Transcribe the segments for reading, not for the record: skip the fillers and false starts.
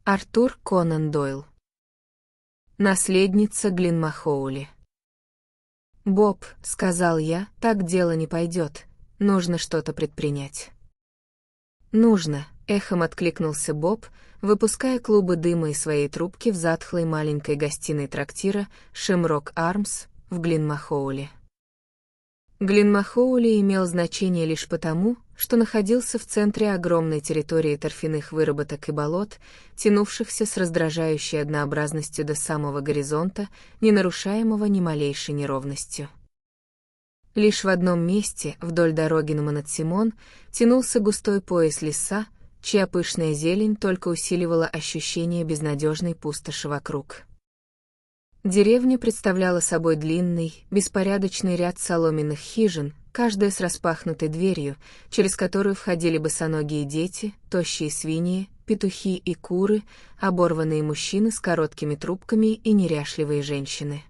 Артур Конан Дойл. Наследница Глинмахоули. «Боб», — сказал я, — «так дело не пойдет. Нужно что-то предпринять». «Нужно», — эхом откликнулся Боб, выпуская клубы дыма из своей трубки в затхлой маленькой гостиной трактира «Шемрок Армс» в Глинмахоуле. Глинмахоули имел значение лишь потому, что находился в центре огромной территории торфяных выработок и болот, тянувшихся с раздражающей однообразностью до самого горизонта, не нарушаемого ни малейшей неровностью. Лишь в одном месте, вдоль дороги на Монотсимон, тянулся густой пояс леса, чья пышная зелень только усиливала ощущение безнадежной пустоши вокруг. Деревня представляла собой длинный, беспорядочный ряд соломенных хижин, каждая с распахнутой дверью, через которую входили босоногие дети, тощие свиньи, петухи и куры, оборванные мужчины с короткими трубками и неряшливые женщины.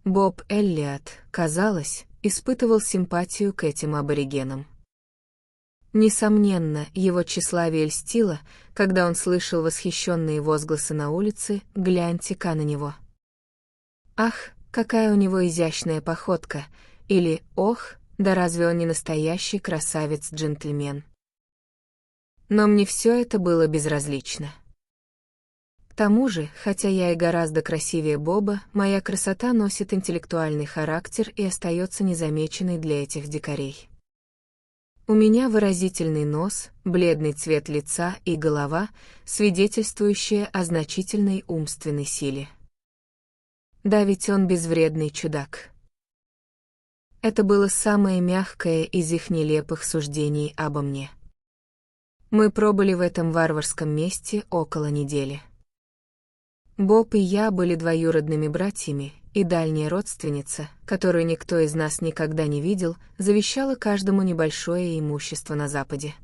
Боб Эллиот, казалось, испытывал симпатию к этим аборигенам. Несомненно, его тщеславие льстило, когда он слышал восхищенные возгласы на улице «Гляньте-ка на него!». «Ах, какая у него изящная походка!» или «Ох, да разве он не настоящий красавец-джентльмен!». Но мне все это было безразлично. К тому же, хотя я и гораздо красивее Боба, моя красота носит интеллектуальный характер и остается незамеченной для этих дикарей. У меня выразительный нос, бледный цвет лица и голова, свидетельствующие о значительной умственной силе. Да ведь он безвредный чудак. Это было самое мягкое из их нелепых суждений обо мне. Мы пробыли в этом варварском месте около недели. Боб и я были двоюродными братьями, и дальняя родственница, которую никто из нас никогда не видел, завещала каждому небольшое имущество на Западе.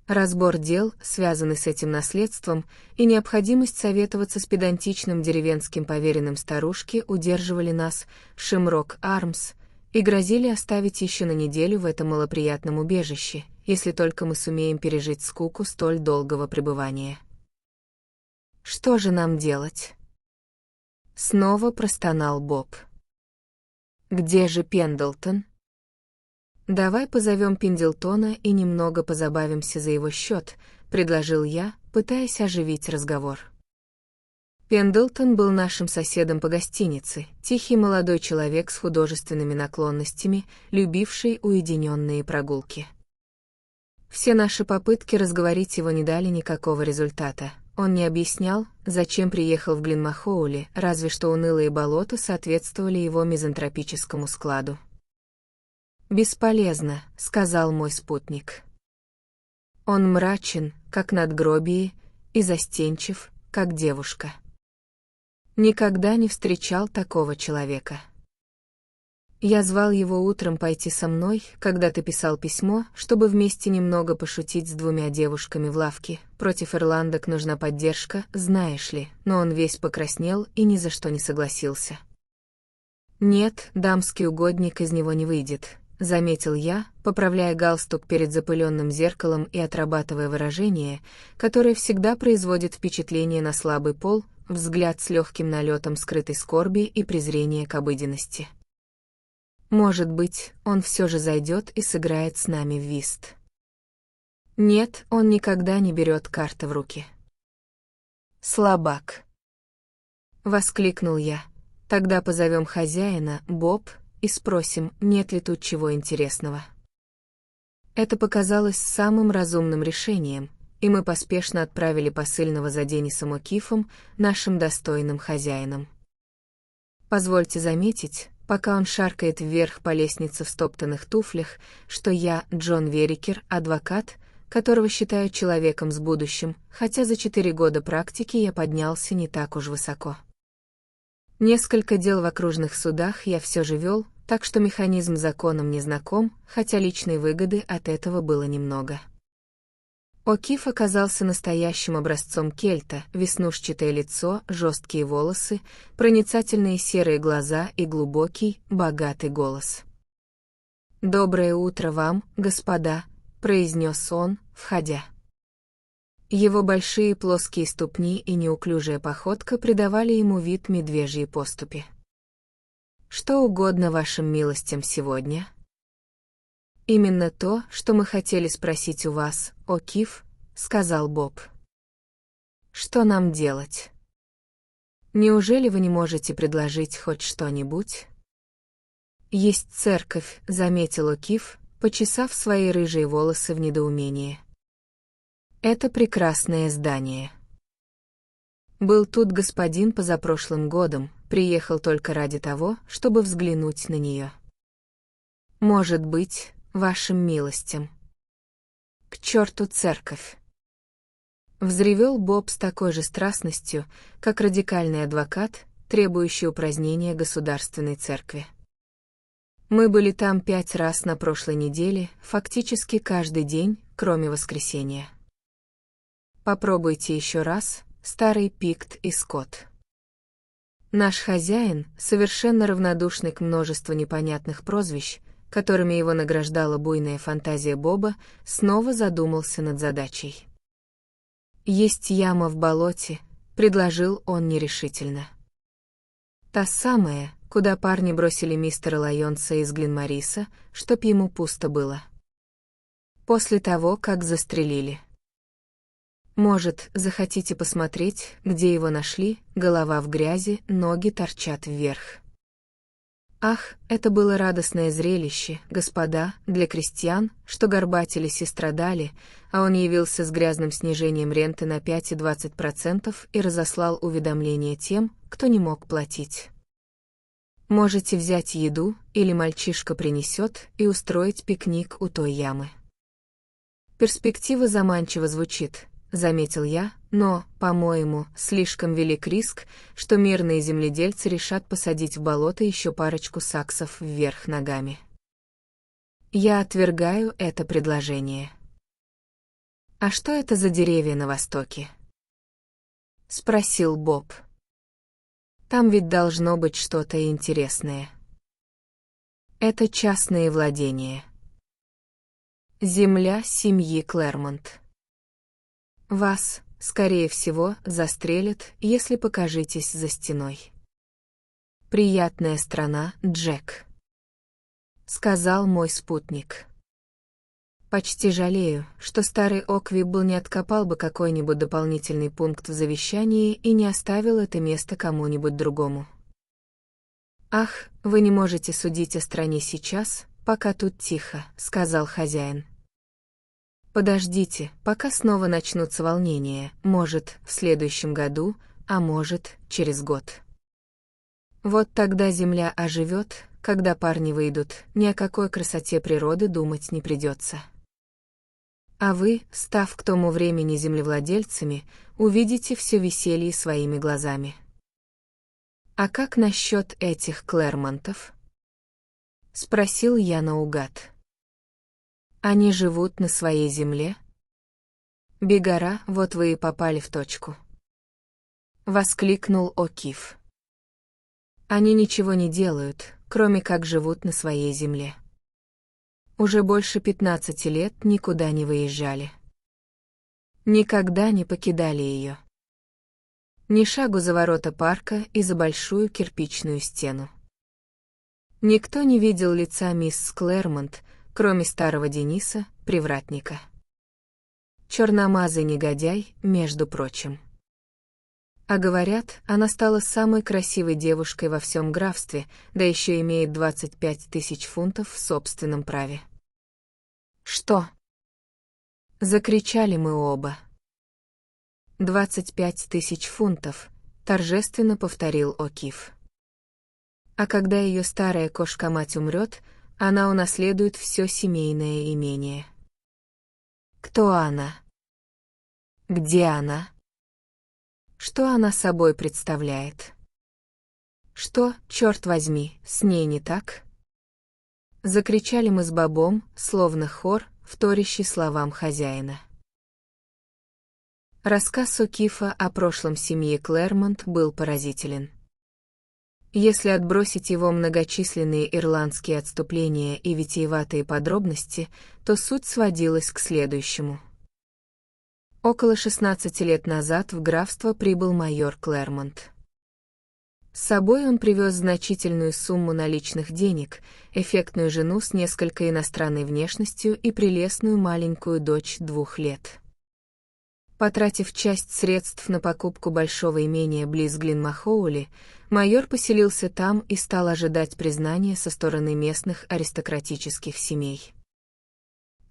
Разбор дел, связанный с этим наследством, и необходимость советоваться с педантичным деревенским поверенным старушки удерживали нас в Шемрок Армс и грозили оставить еще на неделю в этом малоприятном убежище, если только мы сумеем пережить скуку столь долгого пребывания. «Что же нам делать?» Снова простонал Боб. «Где же Пендлтон?» «Давай позовем Пендлтона и немного позабавимся за его счет», — предложил я, пытаясь оживить разговор. Пендлтон был нашим соседом по гостинице, тихий молодой человек с художественными наклонностями, любивший уединенные прогулки. Все наши попытки разговорить его не дали никакого результата. Он не объяснял, зачем приехал в Глинмахоули, разве что унылые болота соответствовали его мизантропическому складу. «Бесполезно», — сказал мой спутник. Он мрачен, как надгробие, и застенчив, как девушка. Никогда не встречал такого человека. Я звал его утром пойти со мной, когда ты писал письмо, чтобы вместе немного пошутить с двумя девушками в лавке. Против ирландок нужна поддержка, знаешь ли, но он весь покраснел и ни за что не согласился. «Нет, дамский угодник из него не выйдет», — заметил я, поправляя галстук перед запыленным зеркалом и отрабатывая выражение, которое всегда производит впечатление на слабый пол, взгляд с легким налетом скрытой скорби и презрения к обыденности. «Может быть, он все же зайдет и сыграет с нами в вист». «Нет, он никогда не берет карты в руки». «Слабак!» — воскликнул я. «Тогда позовем хозяина, Боб, и спросим, нет ли тут чего интересного». Это показалось самым разумным решением, и мы поспешно отправили посыльного за Деннисом О'Киффом, нашим достойным хозяином. Позвольте заметить, пока он шаркает вверх по лестнице в стоптанных туфлях, что я, Джон Верикер, адвокат, которого считают человеком с будущим, хотя за 4 года практики я поднялся не так уж высоко. Несколько дел в окружных судах я все же вел, так что механизм законом не знаком, хотя личной выгоды от этого было немного. О'Кифф оказался настоящим образцом кельта: веснушчатое лицо, жесткие волосы, проницательные серые глаза и глубокий, богатый голос. «Доброе утро вам, господа», — произнес он, входя. Его большие плоские ступни и неуклюжая походка придавали ему вид медвежьей поступи. «Что угодно вашим милостям сегодня?» «Именно то, что мы хотели спросить у вас, О'Кив», — сказал Боб. «Что нам делать? Неужели вы не можете предложить хоть что-нибудь?» «Есть церковь», — заметил О'Кив, почесав свои рыжие волосы в недоумении. «Это прекрасное здание. Был тут господин позапрошлым годом, приехал только ради того, чтобы взглянуть на нее. Может быть, вашим милостям. К черту церковь!» Взревел Боб с такой же страстностью, как радикальный адвокат, требующий упразднения государственной церкви. Мы были там 5 раз на прошлой неделе, фактически каждый день, кроме воскресенья. Попробуйте еще раз, старый Пикт и Скотт. Наш хозяин, совершенно равнодушный к множеству непонятных прозвищ, которыми его награждала буйная фантазия Боба, снова задумался над задачей. «Есть яма в болоте», — предложил он нерешительно. «Та самая, куда парни бросили мистера Лайонса из Глинмариса, чтоб ему пусто было. После того, как застрелили. Может, захотите посмотреть, где его нашли, голова в грязи, ноги торчат вверх». Ах, это было радостное зрелище, господа, для крестьян, что горбатились и страдали, а он явился с грязным снижением ренты на 5,20% и разослал уведомления тем, кто не мог платить. Можете взять еду, или мальчишка принесет, и устроить пикник у той ямы. Перспектива заманчиво звучит, заметил я, но, по-моему, слишком велик риск, что мирные земледельцы решат посадить в болото еще парочку саксов вверх ногами. Я отвергаю это предложение. «А что это за деревья на востоке?» — спросил Боб. «Там ведь должно быть что-то интересное». «Это частные владения. Земля семьи Клэрмонт. Вас, скорее всего, застрелят, если покажетесь за стеной. Приятная страна, Джек», — сказал мой спутник. Почти жалею, что старый Оквибл не откопал бы какой-нибудь дополнительный пункт в завещании и не оставил это место кому-нибудь другому. «Ах, вы не можете судить о стране сейчас, пока тут тихо», — сказал хозяин. «Подождите, пока снова начнутся волнения, может, в следующем году, а может, через год. Вот тогда земля оживет, когда парни выйдут, ни о какой красоте природы думать не придется. А вы, став к тому времени землевладельцами, увидите все веселье своими глазами». «А как насчет этих Клэрмонтов?» — спросил я наугад. «Они живут на своей земле?» «Бегара, вот вы и попали в точку», — воскликнул О'Кив. «Они ничего не делают, кроме как живут на своей земле. Уже больше 15 лет никуда не выезжали. Никогда не покидали ее. Ни шагу за ворота парка и за большую кирпичную стену. Никто не видел лица мисс Клэрмонт, кроме старого Дениса, привратника. Черномазый негодяй, между прочим. А говорят, она стала самой красивой девушкой во всем графстве, да еще имеет 25 000 фунтов в собственном праве. «Что?» — закричали мы оба. 25 000 фунтов, торжественно повторил О'Кив. А когда ее старая кошка-мать умрет, она унаследует все семейное имение. Кто она? Где она? Что она собой представляет? Что, черт возьми, с ней не так? Закричали мы с Бобом, словно хор, вторящий словам хозяина. Рассказ О'Кифа о прошлом семьи Клэрмонт был поразителен. Если отбросить его многочисленные ирландские отступления и витиеватые подробности, то суть сводилась к следующему. Около 16 лет назад в графство прибыл майор Клэрмонт. С собой он привез значительную сумму наличных денег, эффектную жену с несколько иностранной внешностью и прелестную маленькую дочь 2 лет. Потратив часть средств на покупку большого имения близ Глинмахоули, майор поселился там и стал ожидать признания со стороны местных аристократических семей.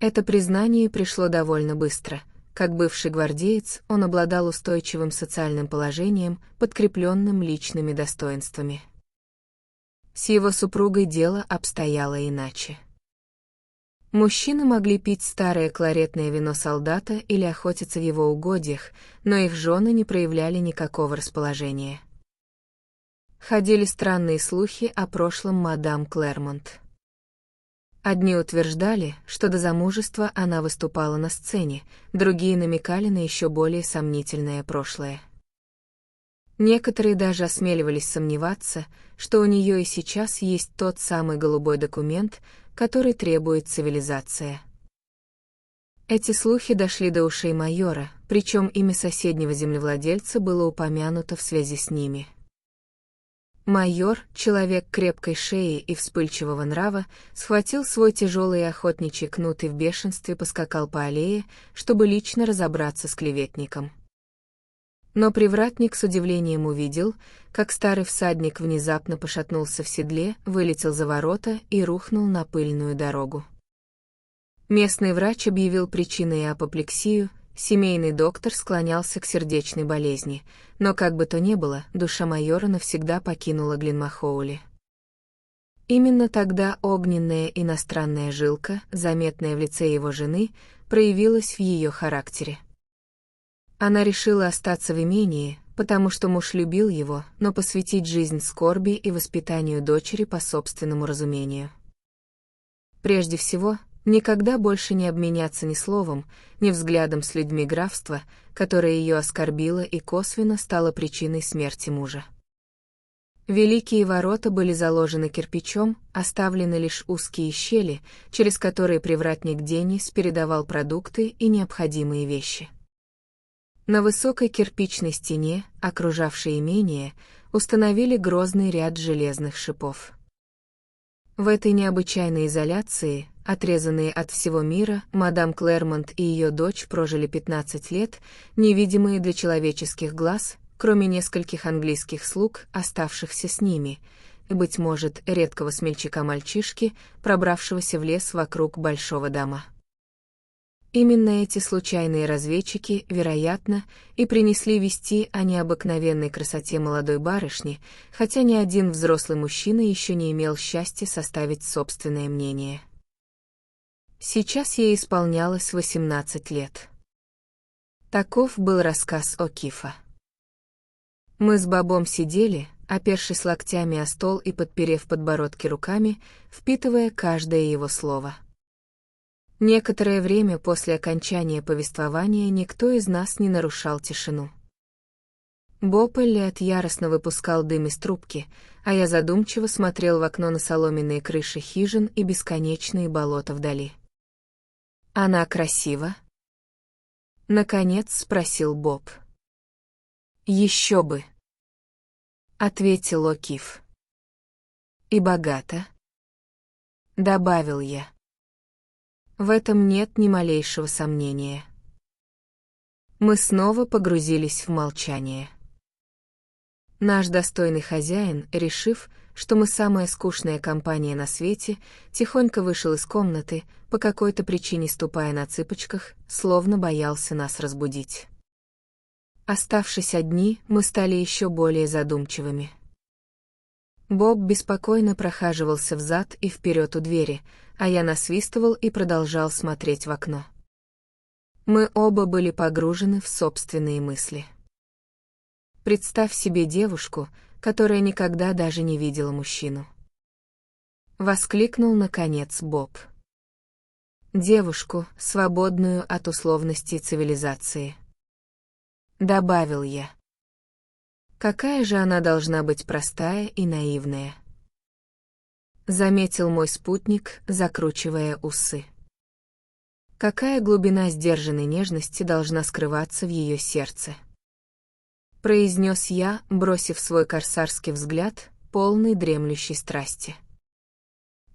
Это признание пришло довольно быстро. Как бывший гвардеец, он обладал устойчивым социальным положением, подкрепленным личными достоинствами. С его супругой дело обстояло иначе. Мужчины могли пить старое кларетное вино солдата или охотиться в его угодьях, но их жены не проявляли никакого расположения. Ходили странные слухи о прошлом мадам Клэрмонт. Одни утверждали, что до замужества она выступала на сцене, другие намекали на еще более сомнительное прошлое. Некоторые даже осмеливались сомневаться, что у нее и сейчас есть тот самый голубой документ, который требует цивилизация. Эти слухи дошли до ушей майора, причем имя соседнего землевладельца было упомянуто в связи с ними. Майор, человек крепкой шеи и вспыльчивого нрава, схватил свой тяжелый охотничий кнут и в бешенстве поскакал по аллее, чтобы лично разобраться с клеветником. Но привратник с удивлением увидел, как старый всадник внезапно пошатнулся в седле, вылетел за ворота и рухнул на пыльную дорогу. Местный врач объявил причиной апоплексию, семейный доктор склонялся к сердечной болезни, но как бы то ни было, душа майора навсегда покинула Глинмахоули. Именно тогда огненная иностранная жилка, заметная в лице его жены, проявилась в ее характере. Она решила остаться в имении, потому что муж любил его, но посвятить жизнь скорби и воспитанию дочери по собственному разумению. Прежде всего, никогда больше не обменяться ни словом, ни взглядом с людьми графства, которое ее оскорбило и косвенно стало причиной смерти мужа. Великие ворота были заложены кирпичом, оставлены лишь узкие щели, через которые привратник Деннис передавал продукты и необходимые вещи. На высокой кирпичной стене, окружавшей имение, установили грозный ряд железных шипов. В этой необычайной изоляции, отрезанные от всего мира, мадам Клэрмонт и ее дочь прожили 15 лет, невидимые для человеческих глаз, кроме нескольких английских слуг, оставшихся с ними, и, быть может, редкого смельчака-мальчишки, пробравшегося в лес вокруг большого дома. Именно эти случайные разведчики, вероятно, и принесли вести о необыкновенной красоте молодой барышни, хотя ни один взрослый мужчина еще не имел счастья составить собственное мнение. Сейчас ей исполнялось 18 лет. Таков был рассказ О'Кифа. Мы с Бобом сидели, опершись локтями о стол и подперев подбородки руками, впитывая каждое его слово. Некоторое время после окончания повествования никто из нас не нарушал тишину. Боб Эллиот яростно выпускал дым из трубки, а я задумчиво смотрел в окно на соломенные крыши хижин и бесконечные болота вдали. «Она красива?» — наконец спросил Боб. «Еще бы!» — ответил О'Киф. «И богата?» — добавил я. В этом нет ни малейшего сомнения. Мы снова погрузились в молчание. Наш достойный хозяин, решив, что мы самая скучная компания на свете, тихонько вышел из комнаты, по какой-то причине ступая на цыпочках, словно боялся нас разбудить. Оставшись одни, мы стали еще более задумчивыми. Боб беспокойно прохаживался взад и вперед у двери, а я насвистывал и продолжал смотреть в окно. Мы оба были погружены в собственные мысли. Представь себе девушку, которая никогда даже не видела мужчину. Воскликнул наконец Боб. Девушку, свободную от условностей цивилизации. Добавил я. Какая же она должна быть простая и наивная. Заметил мой спутник, закручивая усы. Какая глубина сдержанной нежности должна скрываться в ее сердце? Произнес я, бросив свой корсарский взгляд, полный дремлющей страсти.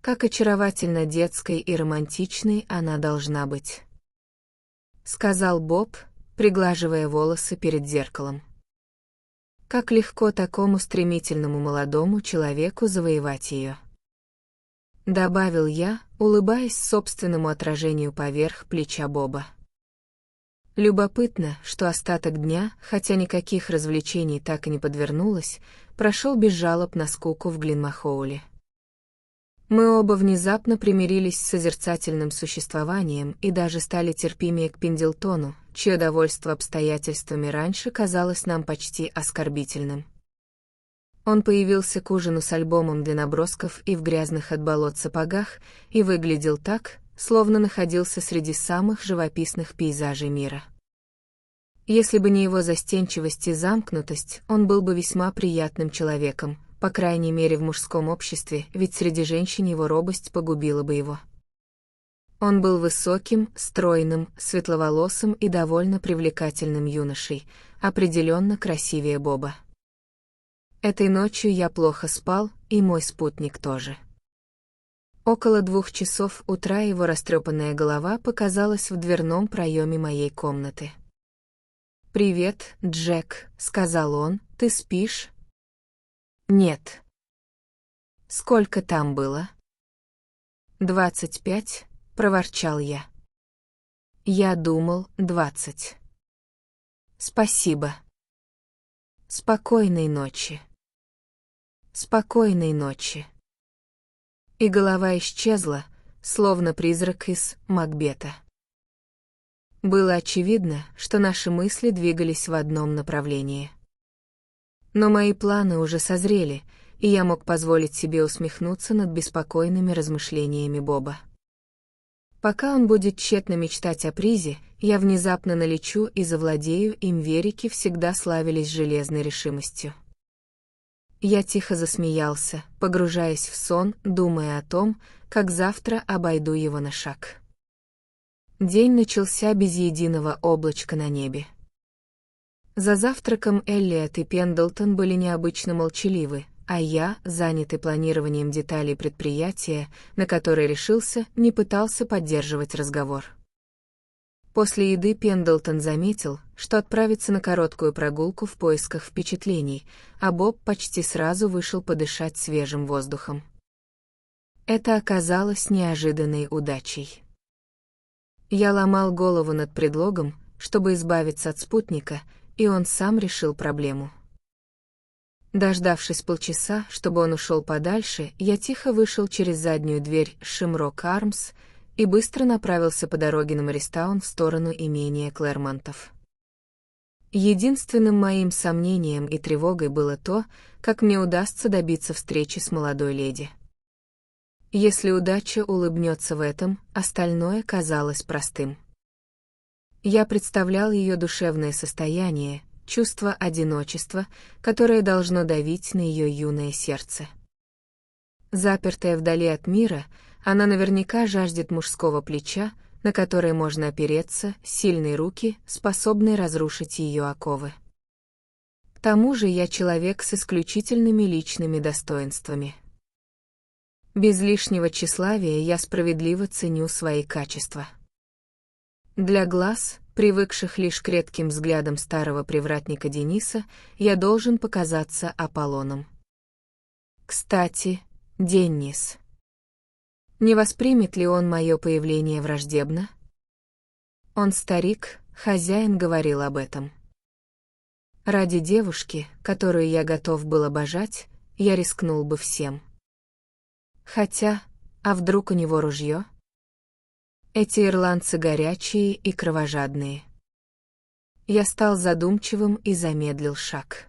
Как очаровательно детской и романтичной она должна быть. Сказал Боб, приглаживая волосы перед зеркалом. Как легко такому стремительному молодому человеку завоевать ее. Добавил я, улыбаясь собственному отражению поверх плеча Боба. Любопытно, что остаток дня, хотя никаких развлечений так и не подвернулось, прошел без жалоб на скуку в Глинмахоуле. Мы оба внезапно примирились с созерцательным существованием и даже стали терпимее к Пендлтону, чье довольство обстоятельствами раньше казалось нам почти оскорбительным. Он появился к ужину с альбомом для набросков и в грязных от болот сапогах и выглядел так, словно находился среди самых живописных пейзажей мира. Если бы не его застенчивость и замкнутость, он был бы весьма приятным человеком, по крайней мере в мужском обществе, ведь среди женщин его робость погубила бы его. Он был высоким, стройным, светловолосым и довольно привлекательным юношей, определенно красивее Боба. Этой ночью я плохо спал, и мой спутник тоже. Около 2 часов утра его растрепанная голова показалась в дверном проеме моей комнаты. «Привет, Джек», — сказал он, — «ты спишь?» «Нет». «Сколько там было?» 25, — проворчал я. «Я думал, 20». «Спасибо». «Спокойной ночи». «Спокойной ночи». И голова исчезла, словно призрак из Макбета. Было очевидно, что наши мысли двигались в одном направлении. Но мои планы уже созрели, и я мог позволить себе усмехнуться над беспокойными размышлениями Боба. Пока он будет тщетно мечтать о призе, я внезапно налечу и завладею им. Верики всегда славились железной решимостью. Я тихо засмеялся, погружаясь в сон, думая о том, как завтра обойду его на шаг. День начался без единого облачка на небе. За завтраком Эллиот и Пендлтон были необычно молчаливы, а я, занятый планированием деталей предприятия, на которое решился, не пытался поддерживать разговор. После еды Пендлтон заметил, что отправится на короткую прогулку в поисках впечатлений, а Боб почти сразу вышел подышать свежим воздухом. Это оказалось неожиданной удачей. Я ломал голову над предлогом, чтобы избавиться от спутника, и он сам решил проблему. Дождавшись полчаса, чтобы он ушел подальше, я тихо вышел через заднюю дверь Шимрок Армс и быстро направился по дороге на Мористаун в сторону имения Клэрмонтов. Единственным моим сомнением и тревогой было то, как мне удастся добиться встречи с молодой леди. Если удача улыбнется в этом, остальное казалось простым. Я представлял ее душевное состояние, чувство одиночества, которое должно давить на ее юное сердце. Запертая вдали от мира, она наверняка жаждет мужского плеча, на которое можно опереться, сильные руки, способные разрушить ее оковы. К тому же я человек с исключительными личными достоинствами. Без лишнего тщеславия я справедливо ценю свои качества. Для глаз, привыкших лишь к редким взглядам старого привратника Дениса, я должен показаться Аполлоном. Кстати, Деннис. Не воспримет ли он мое появление враждебно? Он старик, хозяин говорил об этом. Ради девушки, которую я готов был обожать, я рискнул бы всем. Хотя, а вдруг у него ружье? Эти ирландцы горячие и кровожадные. Я стал задумчивым и замедлил шаг.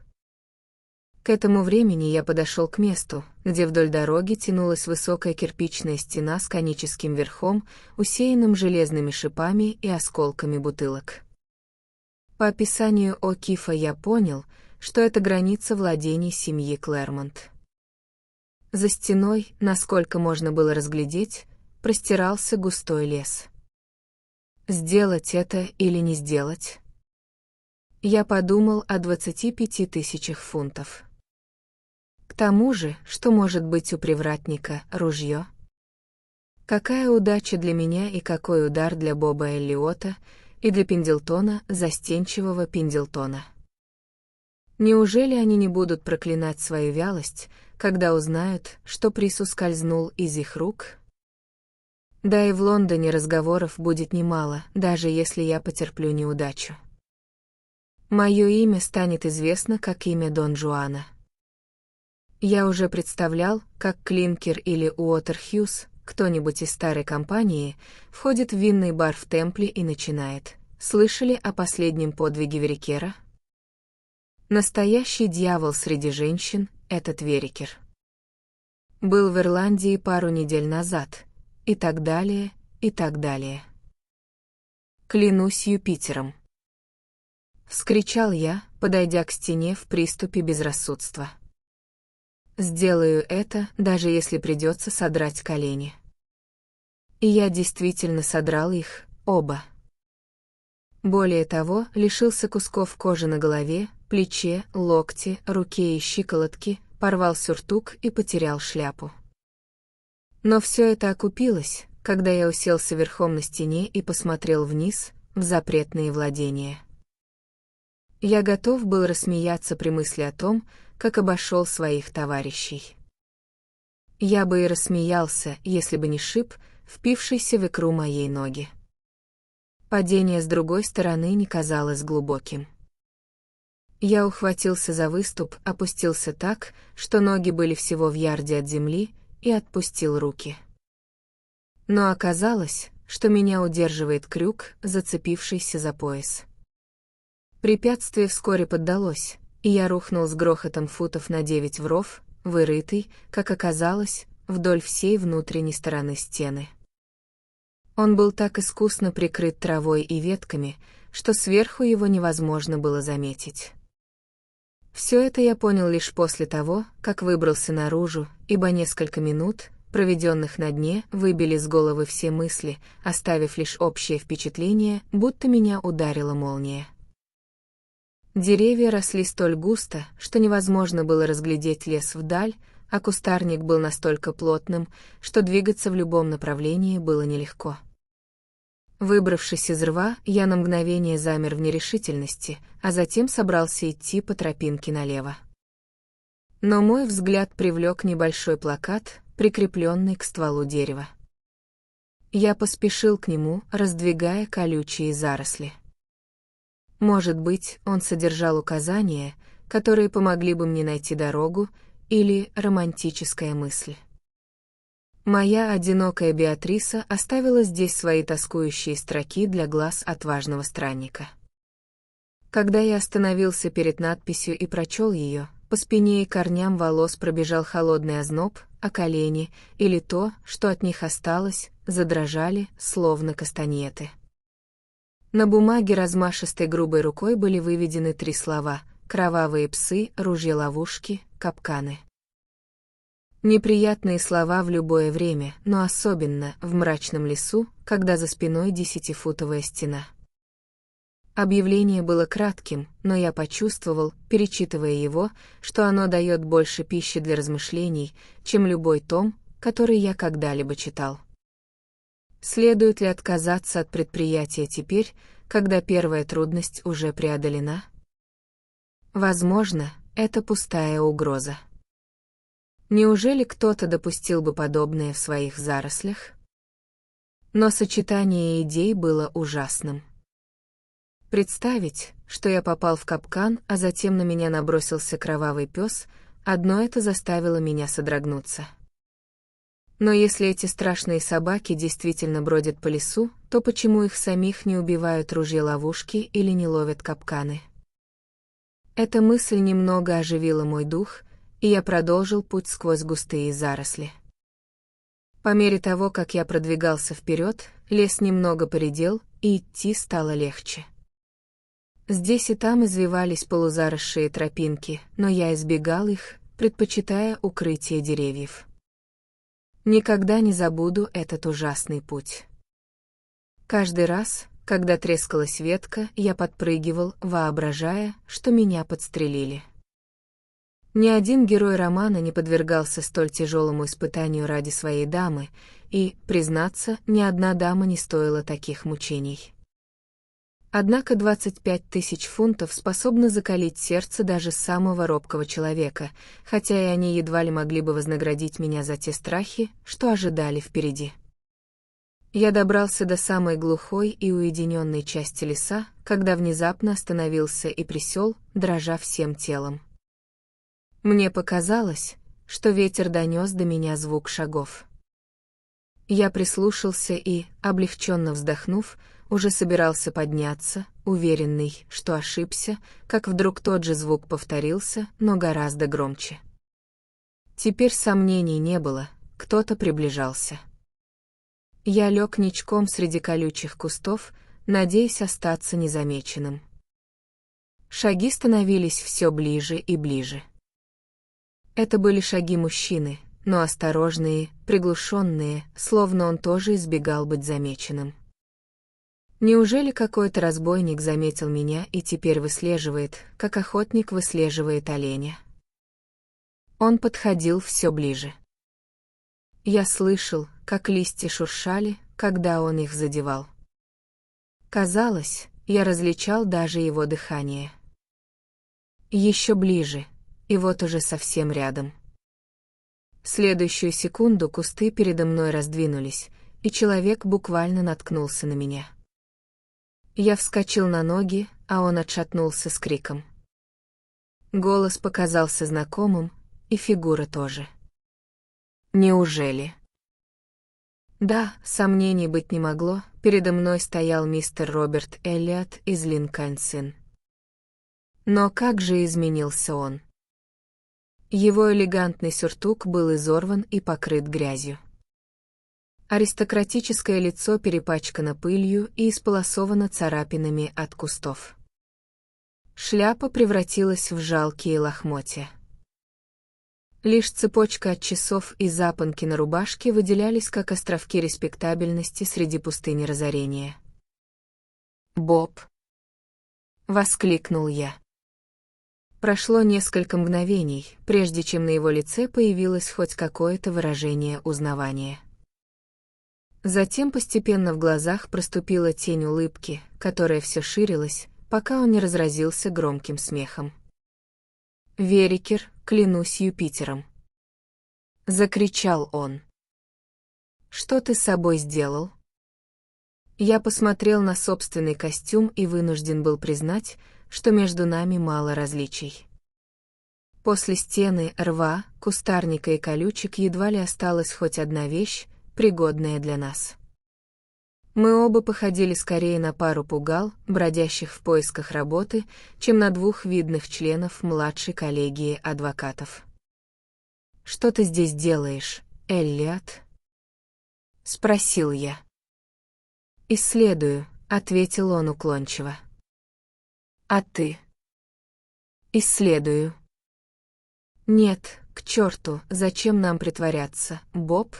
К этому времени я подошел к месту, где вдоль дороги тянулась высокая кирпичная стена с коническим верхом, усеянным железными шипами и осколками бутылок. По описанию О'Кифа я понял, что это граница владений семьи Клэрмонт. За стеной, насколько можно было разглядеть, простирался густой лес. Сделать это или не сделать? Я подумал о 25 тысячах фунтов. К тому же, что может быть у привратника ружье? Какая удача для меня и какой удар для Боба Эллиота и для Пендлтона, застенчивого Пендлтона. Неужели они не будут проклинать свою вялость, когда узнают, что приз ускользнул из их рук? Да и в Лондоне разговоров будет немало, даже если я потерплю неудачу. Мое имя станет известно как имя Дон Жуана. Я уже представлял, как Клинкер или Уотерхьюз, кто-нибудь из старой компании, входит в винный бар в Темпле и начинает: «Слышали о последнем подвиге Верикера?» Настоящий дьявол среди женщин — этот Верикер. Был в Ирландии пару недель назад, и так далее, и так далее. Клянусь Юпитером. Вскричал я, подойдя к стене в приступе безрассудства. Сделаю это, даже если придется содрать колени. И я действительно содрал их, оба. Более того, лишился кусков кожи на голове, плече, локте, руке и щиколотке, порвал сюртук и потерял шляпу. Но все это окупилось, когда я уселся верхом на стене и посмотрел вниз, в запретные владения. Я готов был рассмеяться при мысли о том, как обошел своих товарищей. Я бы и рассмеялся, если бы не шип, впившийся в икру моей ноги. Падение с другой стороны не казалось глубоким. Я ухватился за выступ, опустился так, что ноги были всего в ярде от земли, и отпустил руки. Но оказалось, что меня удерживает крюк, зацепившийся за пояс. Препятствие вскоре поддалось, и я рухнул с грохотом футов на 9 в ров, вырытый, как оказалось, вдоль всей внутренней стороны стены. Он был так искусно прикрыт травой и ветками, что сверху его невозможно было заметить. Все это я понял лишь после того, как выбрался наружу, ибо несколько минут, проведенных на дне, выбили с головы все мысли, оставив лишь общее впечатление, будто меня ударила молния. Деревья росли столь густо, что невозможно было разглядеть лес вдаль, а кустарник был настолько плотным, что двигаться в любом направлении было нелегко. Выбравшись из рва, я на мгновение замер в нерешительности, а затем собрался идти по тропинке налево. Но мой взгляд привлек небольшой плакат, прикрепленный к стволу дерева. Я поспешил к нему, раздвигая колючие заросли. Может быть, он содержал указания, которые помогли бы мне найти дорогу, или романтическая мысль. Моя одинокая Беатриса оставила здесь свои тоскующие строки для глаз отважного странника. Когда я остановился перед надписью и прочел ее, по спине и корням волос пробежал холодный озноб, а колени, или то, что от них осталось, задрожали, словно кастаньеты. На бумаге размашистой грубой рукой были выведены 3 слова: кровавые псы, ружья-ловушки, капканы. Неприятные слова в любое время, но особенно в мрачном лесу, когда за спиной 10-футовая стена. Объявление было кратким, но я почувствовал, перечитывая его, что оно дает больше пищи для размышлений, чем любой том, который я когда-либо читал. Следует ли отказаться от предприятия теперь, когда первая трудность уже преодолена? Возможно, это пустая угроза. Неужели кто-то допустил бы подобное в своих зарослях? Но сочетание идей было ужасным. Представить, что я попал в капкан, а затем на меня набросился кровавый пес, одно это заставило меня содрогнуться. Но если эти страшные собаки действительно бродят по лесу, то почему их самих не убивают ружья-ловушки или не ловят капканы? Эта мысль немного оживила мой дух, и я продолжил путь сквозь густые заросли. По мере того, как я продвигался вперед, лес немного поредел, и идти стало легче. Здесь и там извивались полузаросшие тропинки, но я избегал их, предпочитая укрытие деревьев. Никогда не забуду этот ужасный путь. Каждый раз, Когда трескалась ветка, я подпрыгивал, воображая, что меня подстрелили. Ни один герой романа не подвергался столь тяжелому испытанию ради своей дамы, и, признаться, ни одна дама не стоила таких мучений. Однако 25 000 фунтов способны закалить сердце даже самого робкого человека, хотя и они едва ли могли бы вознаградить меня за те страхи, что ожидали впереди. Я добрался до самой глухой и уединенной части леса, когда внезапно остановился и присел, дрожа всем телом. Мне показалось, что ветер донес до меня звук шагов. Я прислушался и, облегченно вздохнув, уже собирался подняться, уверенный, что ошибся, как вдруг тот же звук повторился, но гораздо громче. Теперь сомнений не было, кто-то приближался. Я лег ничком среди колючих кустов, надеясь остаться незамеченным. Шаги становились все ближе и ближе. Это были шаги мужчины, но осторожные, приглушенные, словно он тоже избегал быть замеченным. Неужели какой-то разбойник заметил меня и теперь выслеживает, как охотник выслеживает оленя? Он подходил все ближе. Я слышал, как листья шуршали, когда он их задевал. Казалось, я различал даже его дыхание. Еще ближе, и вот уже совсем рядом. В следующую секунду кусты передо мной раздвинулись, и человек буквально наткнулся на меня. Я вскочил на ноги, а он отшатнулся с криком. Голос показался знакомым, и фигура тоже. Неужели? Да, сомнений быть не могло, передо мной стоял мистер Роберт Эллиот из Линкольн-Инн. Но как же изменился он? Его элегантный сюртук был изорван и покрыт грязью. Аристократическое лицо перепачкано пылью и исполосовано царапинами от кустов. Шляпа превратилась в жалкие лохмотья. Лишь цепочка от часов и запонки на рубашке выделялись как островки респектабельности среди пустыни разорения. «Боб!» — воскликнул я. Прошло несколько мгновений, прежде чем на его лице появилось хоть какое-то выражение узнавания. Затем постепенно в глазах проступила тень улыбки, которая все ширилась, пока он не разразился громким смехом. «Верикер, клянусь Юпитером!» — закричал он. «Что ты с собой сделал?» Я посмотрел на собственный костюм и вынужден был признать, что между нами мало различий. После стены, рва, кустарника и колючек едва ли осталась хоть одна вещь, пригодная для нас. Мы оба походили скорее на пару пугал, бродящих в поисках работы, чем на двух видных членов младшей коллегии адвокатов. «Что ты здесь делаешь, Эллиот?» — спросил я. «Исследую», — ответил он уклончиво. «А ты?» «Исследую». «Нет, к черту, зачем нам притворяться, Боб?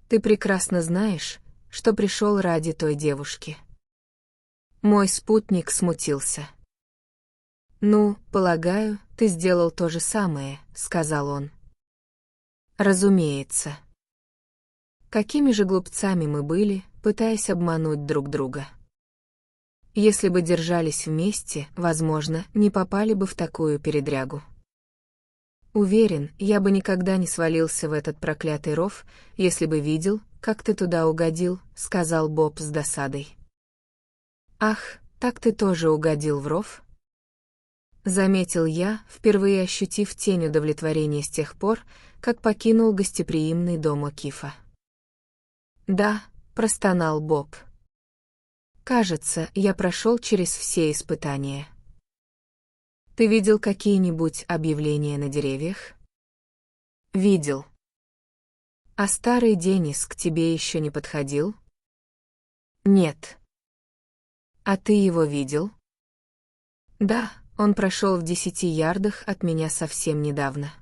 Ты прекрасно знаешь, что пришел ради той девушки». Мой спутник смутился. «Ну, полагаю, ты сделал то же самое», — сказал он. «Разумеется». Какими же глупцами мы были, пытаясь обмануть друг друга. Если бы держались вместе, возможно, не попали бы в такую передрягу. Уверен, я бы никогда не свалился в этот проклятый ров, если бы видел, как ты туда угодил, сказал Боб с досадой. Ах, так ты тоже угодил в ров? Заметил я, впервые ощутив тень удовлетворения с тех пор, как покинул гостеприимный дом О'Кифа. Да, простонал Боб. Кажется, я прошел через все испытания. Ты видел какие-нибудь объявления на деревьях? Видел. А старый Деннис к тебе еще не подходил? Нет. А ты его видел? Да, он прошел в 10 ярдах от меня совсем недавно.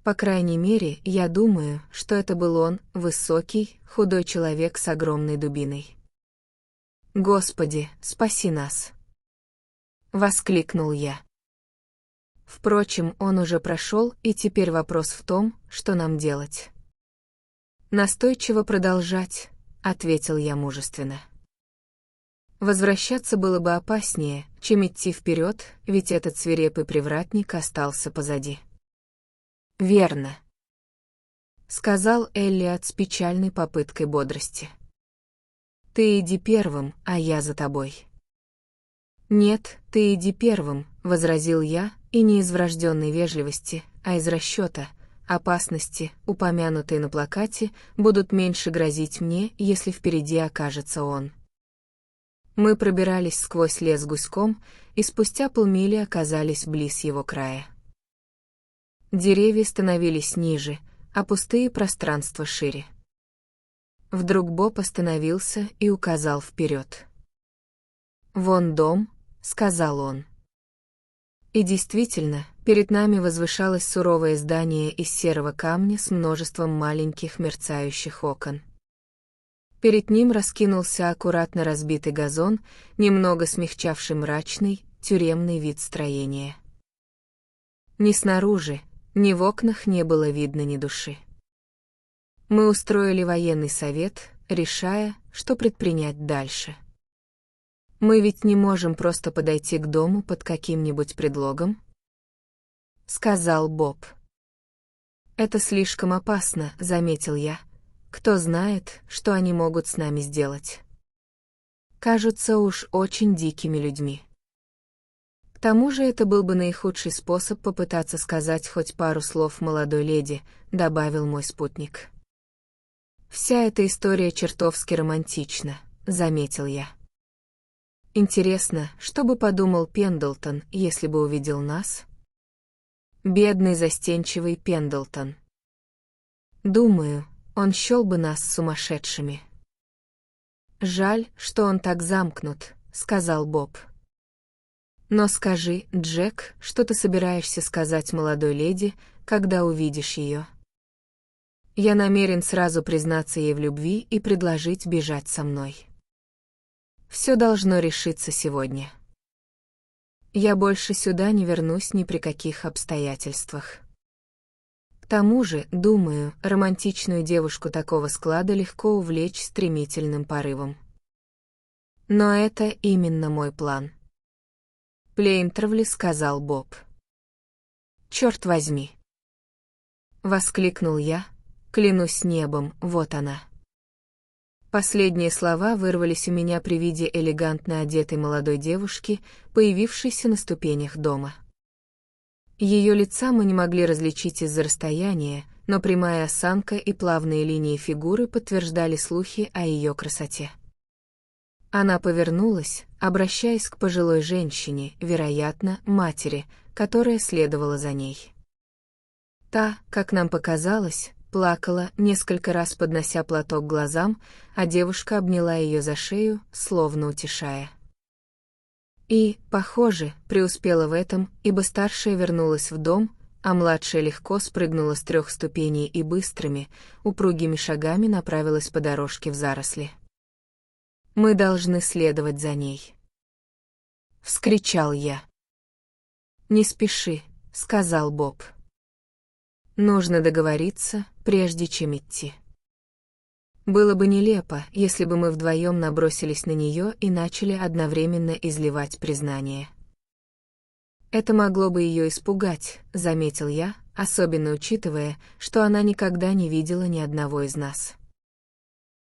По крайней мере, я думаю, что это был он, высокий, худой человек с огромной дубиной. «Господи, спаси нас!» — воскликнул я. Впрочем, он уже прошел, и теперь вопрос в том, что нам делать. «Настойчиво продолжать», — ответил я мужественно. Возвращаться было бы опаснее, чем идти вперед, ведь этот свирепый привратник остался позади. «Верно», — сказал Эллиот с печальной попыткой бодрости. «Ты иди первым, а я за тобой». «Нет, ты иди первым», — возразил я, и не из врожденной вежливости, а из расчета. Опасности, упомянутые на плакате, будут меньше грозить мне, если впереди окажется он. Мы пробирались сквозь лес гуськом, и спустя полмили оказались близ его края. Деревья становились ниже, а пустые пространства шире. Вдруг Боб остановился и указал вперед. «Вон дом», — сказал он. И действительно, перед нами возвышалось суровое здание из серого камня с множеством маленьких мерцающих окон. Перед ним раскинулся аккуратно разбитый газон, немного смягчавший мрачный, тюремный вид строения. Ни снаружи, ни в окнах не было видно ни души. Мы устроили военный совет, решая, что предпринять дальше. Мы ведь не можем просто подойти к дому под каким-нибудь предлогом, — сказал Боб. Это слишком опасно, — заметил я. Кто знает, что они могут с нами сделать. Кажутся уж очень дикими людьми. К тому же это был бы наихудший способ попытаться сказать хоть пару слов молодой леди, — добавил мой спутник. Вся эта история чертовски романтична, — заметил я. Интересно, что бы подумал Пендлтон, если бы увидел нас? Бедный застенчивый Пендлтон. Думаю, он счел бы нас сумасшедшими. «Жаль, что он так замкнут», — сказал Боб. «Но скажи, Джек, что ты собираешься сказать молодой леди, когда увидишь ее?» «Я намерен сразу признаться ей в любви и предложить бежать со мной. Все должно решиться сегодня. Я больше сюда не вернусь ни при каких обстоятельствах. К тому же, думаю, романтичную девушку такого склада легко увлечь стремительным порывом. Но это именно мой план. Плейнтровли, сказал Боб. «Черт возьми!» — воскликнул я, клянусь небом, вот она. Последние слова вырвались у меня при виде элегантно одетой молодой девушки, появившейся на ступенях дома. Ее лица мы не могли различить из-за расстояния, но прямая осанка и плавные линии фигуры подтверждали слухи о ее красоте. Она повернулась, обращаясь к пожилой женщине, вероятно, матери, которая следовала за ней. Та, как нам показалось, плакала, несколько раз поднося платок к глазам, а девушка обняла ее за шею, словно утешая. И, похоже, преуспела в этом, ибо старшая вернулась в дом, а младшая легко спрыгнула с 3 ступеней и быстрыми, упругими шагами направилась по дорожке в заросли. «Мы должны следовать за ней», — вскричал я. «Не спеши», — сказал Боб. «Нужно договориться, прежде чем идти». Было бы нелепо, если бы мы вдвоем набросились на нее и начали одновременно изливать признание. Это могло бы ее испугать, заметил я, особенно учитывая, что она никогда не видела ни одного из нас.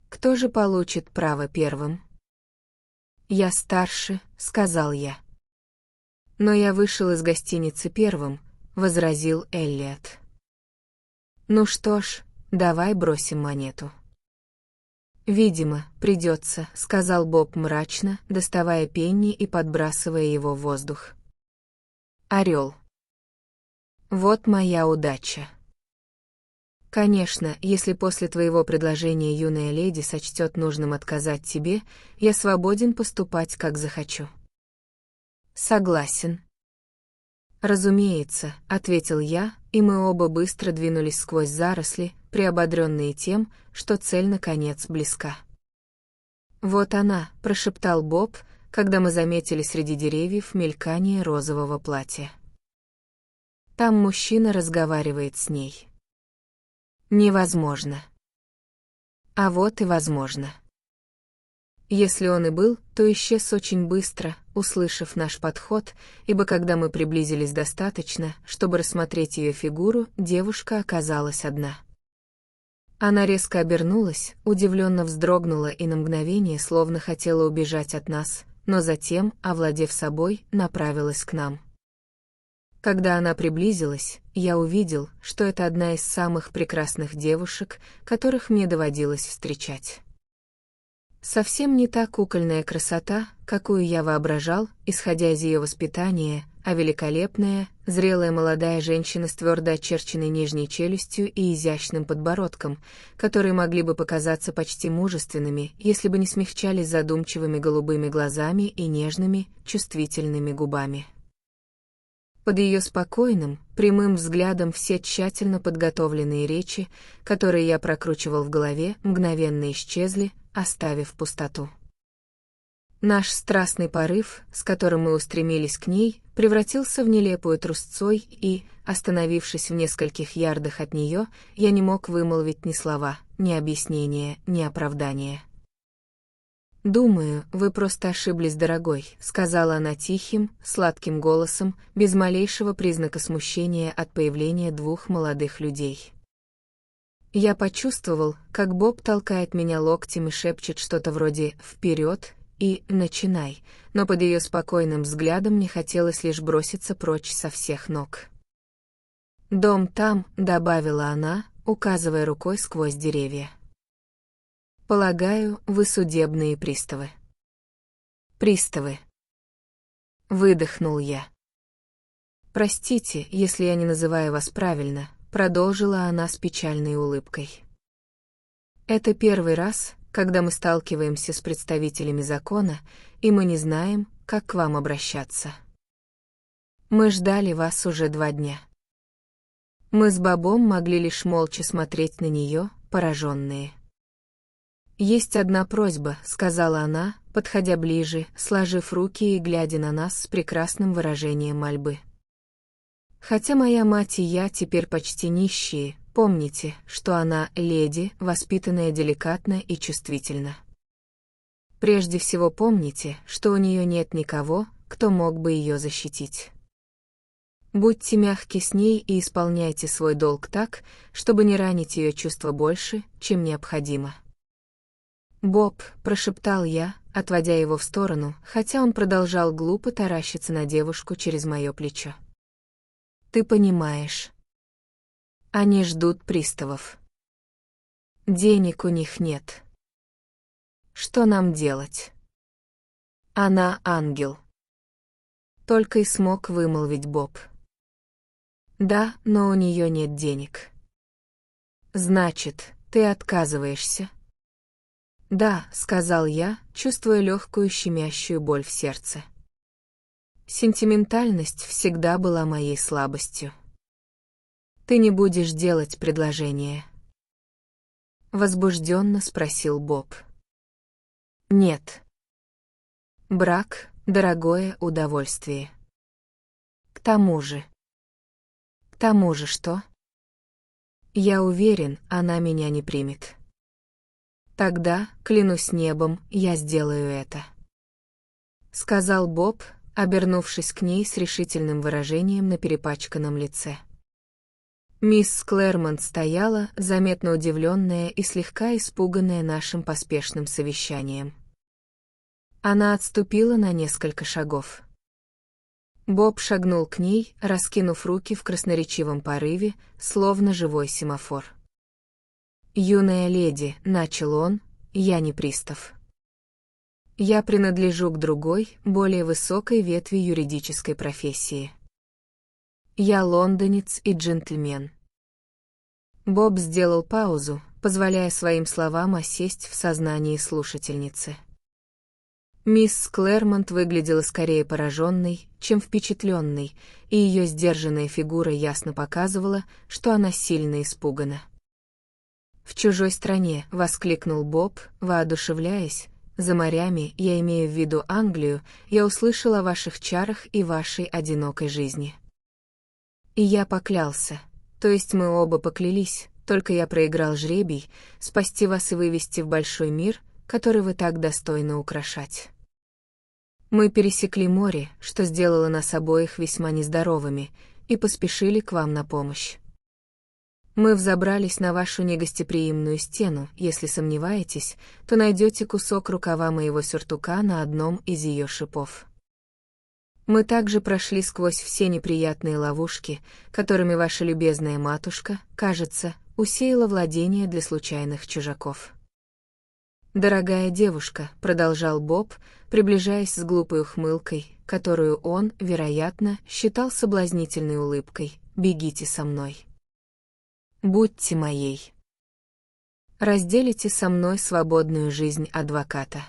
Кто же получит право первым? «Я старше», — сказал я. «Но я вышел из гостиницы первым», — возразил Эллиот. «Ну что ж, давай бросим монету». «Видимо, придется», — сказал Боб мрачно, доставая пенни и подбрасывая его в воздух. «Орел. Вот моя удача». «Конечно, если после твоего предложения юная леди сочтет нужным отказать тебе, я свободен поступать, как захочу». «Согласен». «Разумеется», — ответил я, и мы оба быстро двинулись сквозь заросли, приободренные тем, что цель наконец близка. «Вот она», — прошептал Боб, когда мы заметили среди деревьев мелькание розового платья. Там мужчина разговаривает с ней. Невозможно. А вот и возможно. Если он и был, то исчез очень быстро, услышав наш подход, ибо когда мы приблизились достаточно, чтобы рассмотреть ее фигуру, девушка оказалась одна. Она резко обернулась, удивленно вздрогнула и на мгновение словно хотела убежать от нас, но затем, овладев собой, направилась к нам. Когда она приблизилась, я увидел, что это одна из самых прекрасных девушек, которых мне доводилось встречать. Совсем не та кукольная красота, какую я воображал, исходя из ее воспитания, а великолепная, зрелая молодая женщина с твердо очерченной нижней челюстью и изящным подбородком, которые могли бы показаться почти мужественными, если бы не смягчались задумчивыми голубыми глазами и нежными, чувствительными губами. Под ее спокойным, прямым взглядом все тщательно подготовленные речи, которые я прокручивал в голове, мгновенно исчезли, оставив пустоту. Наш страстный порыв, с которым мы устремились к ней, превратился в нелепую трусцой и, остановившись в нескольких ярдах от нее, я не мог вымолвить ни слова, ни объяснения, ни оправдания. «Думаю, вы просто ошиблись, дорогой», — сказала она тихим, сладким голосом, без малейшего признака смущения от появления двух молодых людей. Я почувствовал, как Боб толкает меня локтем и шепчет что-то вроде «вперед» и «начинай», но под ее спокойным взглядом мне хотелось лишь броситься прочь со всех ног. «Дом там», — добавила она, указывая рукой сквозь деревья. «Полагаю, вы судебные приставы». «Приставы». Выдохнул я. «Простите, если я не называю вас правильно», — продолжила она с печальной улыбкой. «Это первый раз, когда мы сталкиваемся с представителями закона, и мы не знаем, как к вам обращаться. Мы ждали вас уже 2 дня». Мы с Бобом могли лишь молча смотреть на нее, пораженные. «Есть одна просьба», — сказала она, подходя ближе, сложив руки и глядя на нас с прекрасным выражением мольбы. «Хотя моя мать и я теперь почти нищие, помните, что она леди, воспитанная деликатно и чувствительно. Прежде всего помните, что у нее нет никого, кто мог бы ее защитить. Будьте мягки с ней и исполняйте свой долг так, чтобы не ранить ее чувства больше, чем необходимо». «Боб», — прошептал я, отводя его в сторону, хотя он продолжал глупо таращиться на девушку через мое плечо. «Ты понимаешь. Они ждут приставов. Денег у них нет. Что нам делать?» «Она ангел». Только и смог вымолвить Боб. «Да, но у нее нет денег». «Значит, ты отказываешься?» «Да», — сказал я, чувствуя легкую щемящую боль в сердце. Сентиментальность всегда была моей слабостью. «Ты не будешь делать предложение?» Возбужденно спросил Боб. «Нет. Брак — дорогое удовольствие. К тому же что? Я уверен, она меня не примет. Тогда, клянусь небом, я сделаю это», — сказал Боб, обернувшись к ней с решительным выражением на перепачканном лице. Мисс Клэрмонт стояла, заметно удивленная и слегка испуганная нашим поспешным совещанием. Она отступила на несколько шагов. Боб шагнул к ней, раскинув руки в красноречивом порыве, словно живой семафор. «Юная леди», — начал он, — «я не пристав. Я принадлежу к другой, более высокой ветви юридической профессии. Я лондонец и джентльмен». Боб сделал паузу, позволяя своим словам осесть в сознании слушательницы. Мисс Клэрмонт выглядела скорее пораженной, чем впечатленной, и ее сдержанная фигура ясно показывала, что она сильно испугана. «В чужой стране», — воскликнул Боб, воодушевляясь, за морями, я имею в виду Англию, я услышал о ваших чарах и вашей одинокой жизни. И я поклялся, то есть мы оба поклялись, только я проиграл жребий, спасти вас и вывести в большой мир, который вы так достойно украшать. Мы пересекли море, что сделало нас обоих весьма нездоровыми, и поспешили к вам на помощь. Мы взобрались на вашу негостеприимную стену, если сомневаетесь, то найдете кусок рукава моего сюртука на одном из ее шипов. Мы также прошли сквозь все неприятные ловушки, которыми ваша любезная матушка, кажется, усеяла владения для случайных чужаков. «Дорогая девушка», — продолжал Боб, приближаясь с глупой ухмылкой, которую он, вероятно, считал соблазнительной улыбкой, — «бегите со мной. Будьте моей. Разделите со мной свободную жизнь адвоката.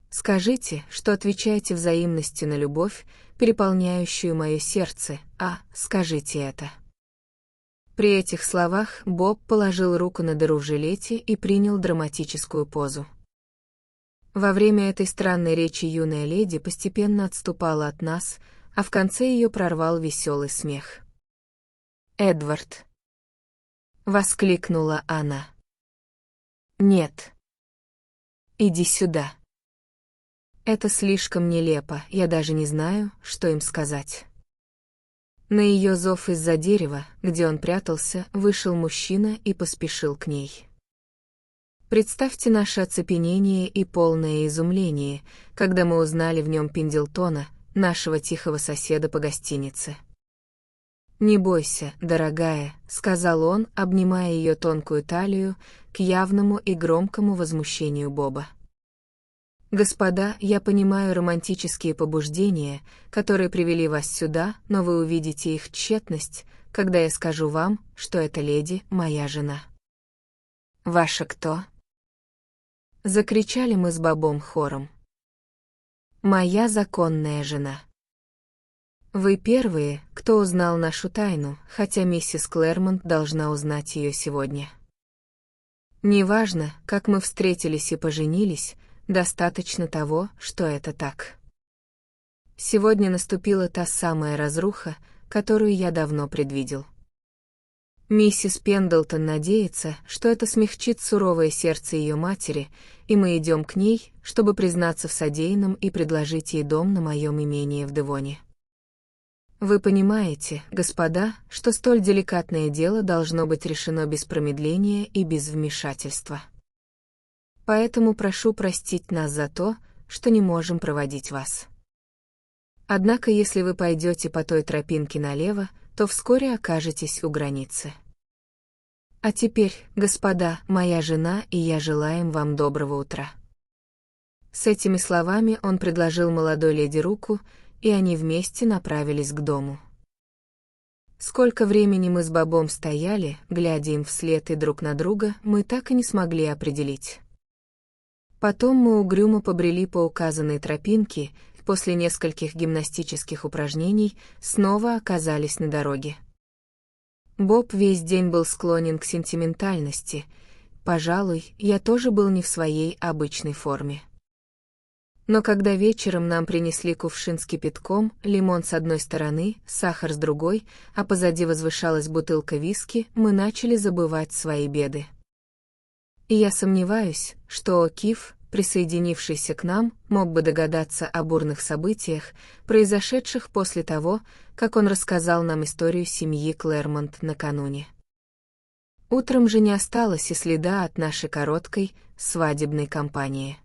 Скажите, что отвечаете взаимностью на любовь, переполняющую мое сердце, скажите это». При этих словах Боб положил руку на дыру в жилете и принял драматическую позу. Во время этой странной речи юная леди постепенно отступала от нас, а в конце ее прорвал веселый смех. «Эдвард!» — воскликнула она. «Нет. Иди сюда». Это слишком нелепо, я даже не знаю, что им сказать. На ее зов из-за дерева, где он прятался, вышел мужчина и поспешил к ней. Представьте наше оцепенение и полное изумление, когда мы узнали в нем Пендлтона, нашего тихого соседа по гостинице. «Не бойся, дорогая», — сказал он, обнимая ее тонкую талию, к явному и громкому возмущению Боба. «Господа, я понимаю романтические побуждения, которые привели вас сюда, но вы увидите их тщетность, когда я скажу вам, что эта леди — моя жена». «Ваша кто?» — закричали мы с Бобом хором. «Моя законная жена». Вы первые, кто узнал нашу тайну, хотя миссис Клэрмонт должна узнать ее сегодня. Неважно, как мы встретились и поженились, достаточно того, что это так. Сегодня наступила та самая разруха, которую я давно предвидел. Миссис Пендлтон надеется, что это смягчит суровое сердце ее матери, и мы идем к ней, чтобы признаться в содеянном и предложить ей дом на моем имении в Девоне. Вы понимаете, господа, что столь деликатное дело должно быть решено без промедления и без вмешательства. Поэтому прошу простить нас за то, что не можем проводить вас. Однако если вы пойдете по той тропинке налево, то вскоре окажетесь у границы. А теперь, господа, моя жена и я желаем вам доброго утра». С этими словами он предложил молодой леди руку, и они вместе направились к дому. Сколько времени мы с Бобом стояли, глядя им вслед и друг на друга, мы так и не смогли определить. Потом мы угрюмо побрели по указанной тропинке, и после нескольких гимнастических упражнений снова оказались на дороге. Боб весь день был склонен к сентиментальности. Пожалуй, я тоже был не в своей обычной форме. Но когда вечером нам принесли кувшин с кипятком, лимон с одной стороны, сахар с другой, а позади возвышалась бутылка виски, мы начали забывать свои беды. И я сомневаюсь, что О'Кифф, присоединившийся к нам, мог бы догадаться о бурных событиях, произошедших после того, как он рассказал нам историю семьи Клэрмонт накануне. Утром же не осталось и следа от нашей короткой свадебной кампании.